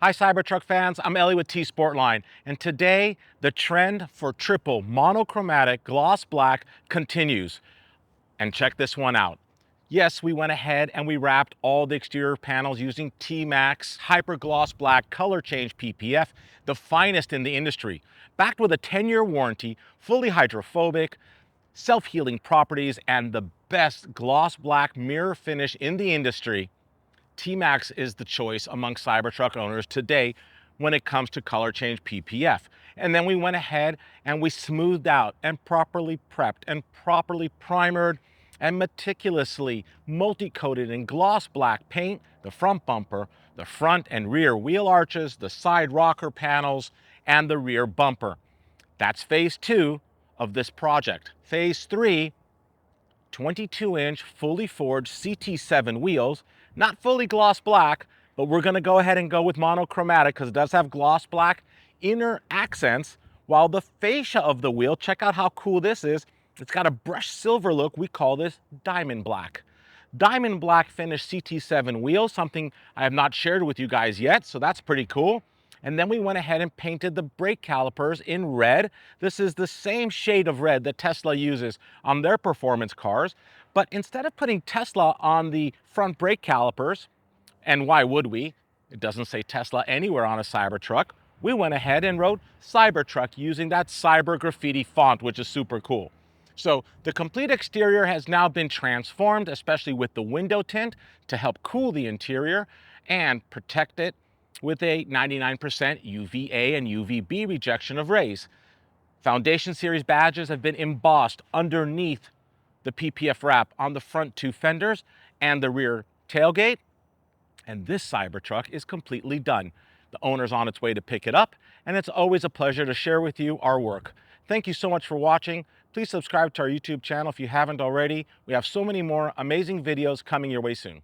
Hi Cybertruck fans, I'm Ellie with T-sportline, and today the trend for triple monochromatic gloss black continues. And check this one out. Yes, we went ahead and we wrapped all the exterior panels using TMaxx Hyper Gloss Black Color Change PPF, the finest in the industry. Backed with a 10-year warranty, fully hydrophobic, self-healing properties, and the best gloss black mirror finish in the industry, TMaxx is the choice among Cybertruck owners today when it comes to color change PPF. And then we went ahead and we smoothed out and properly prepped and properly primered and meticulously multi-coated in gloss black paint the front bumper, the front and rear wheel arches, the side rocker panels, and the rear bumper. That's phase 2 of this project. Phase 3, 22-inch fully forged CT7 wheels, not fully gloss black, but we're going to go ahead and go with monochromatic because it does have gloss black inner accents, while the fascia of the wheel, check out how cool this is, it's got a brushed silver look. We call this diamond black. Diamond black finished CT7 wheels, something I have not shared with you guys yet, so that's pretty cool. And then we went ahead and painted the brake calipers in red. This is the same shade of red that Tesla uses on their performance cars. But instead of putting Tesla on the front brake calipers, and why would we? It doesn't say Tesla anywhere on a Cybertruck. We went ahead and wrote Cybertruck using that cyber graffiti font, which is super cool. So the complete exterior has now been transformed, especially with the window tint, to help cool the interior and protect it with a 99% UVA and UVB rejection of rays. Foundation Series badges have been embossed underneath the PPF wrap on the front two fenders and the rear tailgate. And this Cybertruck is completely done. The owner's on its way to pick it up, and it's always a pleasure to share with you our work. Thank you so much for watching. Please subscribe to our YouTube channel if you haven't already. We have so many more amazing videos coming your way soon.